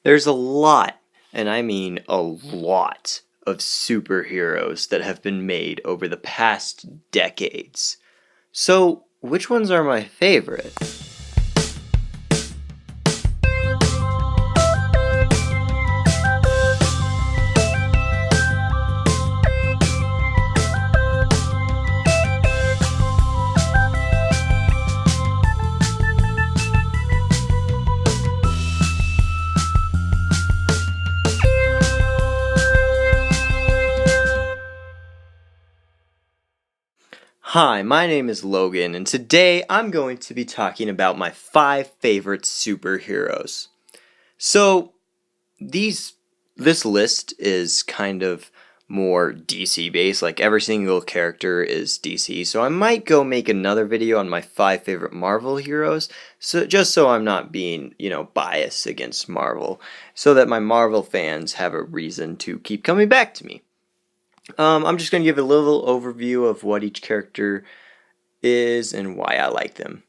There's a lot, and I mean a lot, of superheroes that have been made over the past decades. So, which ones are my favorite? Hi, my name is Logan, and today I'm going to be talking about my 5 favorite superheroes. So, this list is kind of more DC based, like every single character is DC. So I might go make another video on my 5 favorite Marvel heroes, so just so I'm not being, biased against Marvel, so that my Marvel fans have a reason to keep coming back to me. I'm just going to give a little overview of what each character is and why I like them.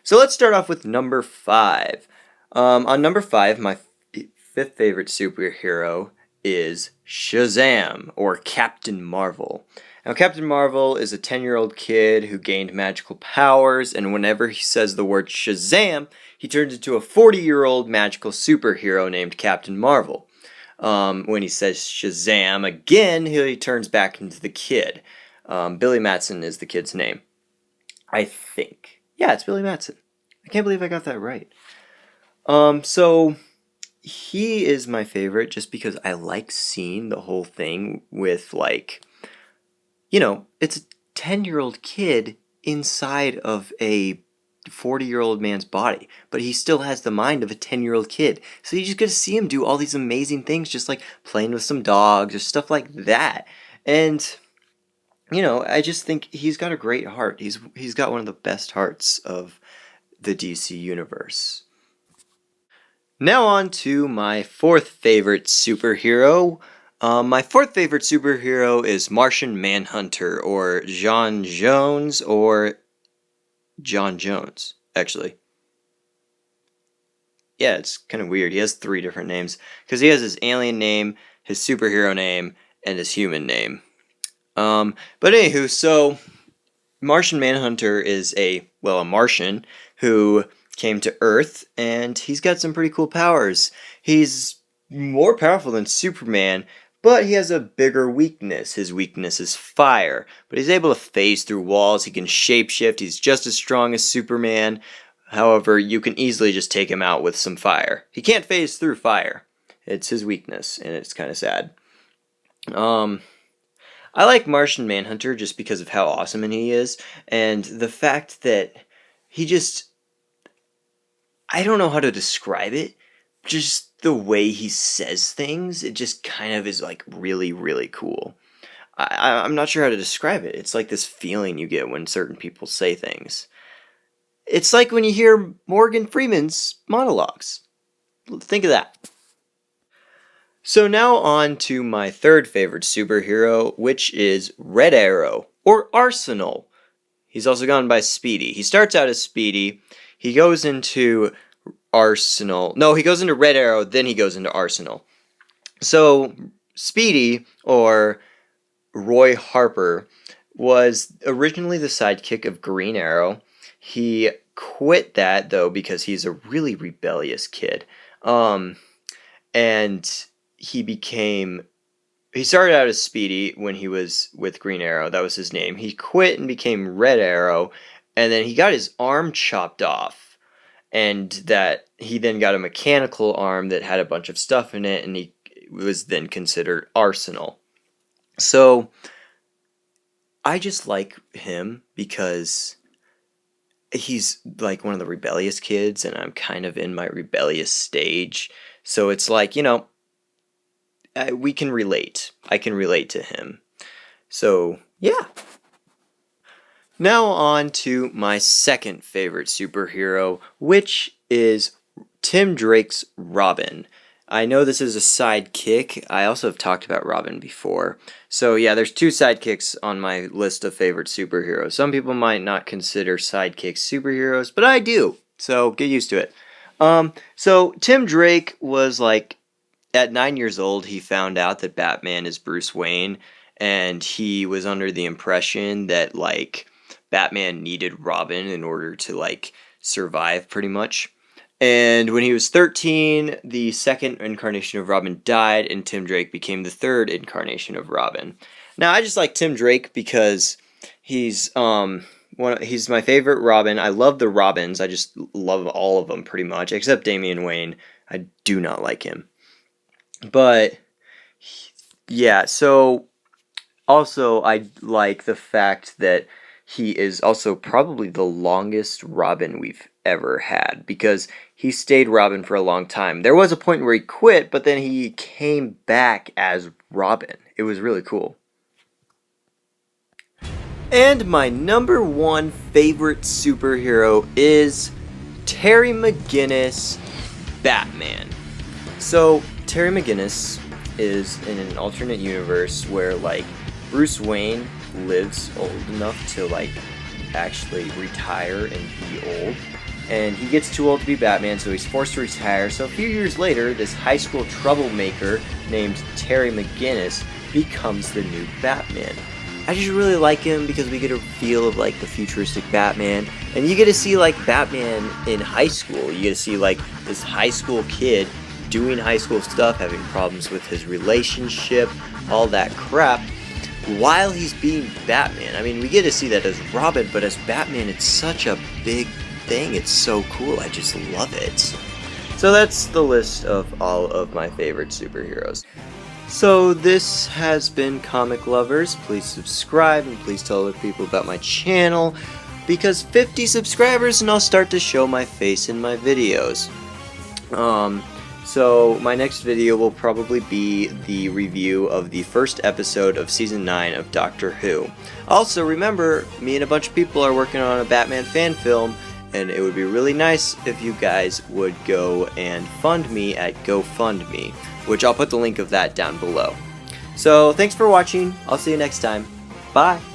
So let's start off with number 5. On number 5, my 5th favorite superhero is Shazam, or Captain Marvel. Now, Captain Marvel is a 10-year-old kid who gained magical powers, and whenever he says the word Shazam, he turns into a 40-year-old magical superhero named Captain Marvel. When he says Shazam again, he turns back into the kid. Billy Madsen is the kid's name, I think. Yeah, it's Billy Madsen. I can't believe I got that right. So he is my favorite just because I like seeing the whole thing with, it's a 10-year-old kid inside of a 40-year-old man's body, but he still has the mind of a 10-year-old kid. So you just get to see him do all these amazing things, just like playing with some dogs or stuff like that. And I just think he's got a great heart. He's got one of the best hearts of the DC universe. Now on to my 4th favorite superhero. My 4th favorite superhero is Martian Manhunter, or John Jones, actually. Yeah, it's kind of weird. He has 3 different names, because he has his alien name, his superhero name, and his human name. But anywho, so Martian Manhunter is a Martian who came to Earth, and he's got some pretty cool powers. He's more powerful than Superman, but he has a bigger weakness. His weakness is fire, but he's able to phase through walls. He can shapeshift. He's just as strong as Superman. However, you can easily just take him out with some fire. He can't phase through fire. It's his weakness, and it's kind of sad. I like Martian Manhunter just because of how awesome he is, and the fact that I don't know how to describe it, just the way he says things, it just kind of is like really, really cool. I'm not sure how to describe it. It's like this feeling you get when certain people say things. It's like when you hear Morgan Freeman's monologues. Think of that. So now on to my 3rd favorite superhero, which is Red Arrow, or Arsenal. He's also gone by Speedy. He starts out as Speedy. He goes into Arsenal. No, he goes into Red Arrow, then he goes into Arsenal. So Speedy, or Roy Harper, was originally the sidekick of Green Arrow. He quit that, though, because he's a really rebellious kid. And he started out as Speedy when he was with Green Arrow. That was his name. He quit and became Red Arrow, and then he got his arm chopped off, and that he then got a mechanical arm that had a bunch of stuff in it, and he was then considered Arsenal. So I just like him because he's like one of the rebellious kids, and I'm kind of in my rebellious stage. So it's like, we can relate. I can relate to him. So, yeah. Now on to my 2nd favorite superhero, which is Tim Drake's Robin. I know this is a sidekick. I also have talked about Robin before. So yeah, there's 2 sidekicks on my list of favorite superheroes. Some people might not consider sidekicks superheroes, but I do. So get used to it. So Tim Drake was like, at 9 years old, he found out that Batman is Bruce Wayne, and he was under the impression that like Batman needed Robin in order to like survive, pretty much. And when he was 13, the second incarnation of Robin died, and Tim Drake became the third incarnation of Robin. Now, I just like Tim Drake because he's he's my favorite Robin. I love the Robins. I just love all of them pretty much, except Damian Wayne. I do not like him. But yeah, so also I like the fact that he is also probably the longest Robin we've ever had, because he stayed Robin for a long time. There was a point where he quit, but then he came back as Robin. It was really cool. And my number one favorite superhero is Terry McGinnis, Batman. So, Terry McGinnis is in an alternate universe where, like, Bruce Wayne lives old enough to, like, actually retire and be old. And he gets too old to be Batman, so he's forced to retire. So a few years later, this high school troublemaker named Terry McGinnis becomes the new Batman. I just really like him because we get a feel of like the futuristic Batman, and you get to see like Batman in high school. You get to see like this high school kid doing high school stuff, having problems with his relationship, all that crap, while he's being Batman. I mean, we get to see that as Robin, but as Batman, it's such a big thing. It's so cool. I just love it. So that's the list of all of my favorite superheroes. So this has been Comic Lovers. Please subscribe and please tell other people about my channel, because 50 subscribers and I'll start to show my face in my videos. So my next video will probably be the review of the first episode of Season 9 of Doctor Who. Also, remember, me and a bunch of people are working on a Batman fan film, and it would be really nice if you guys would go and fund me at GoFundMe, which I'll put the link of that down below. So, thanks for watching. I'll see you next time. Bye!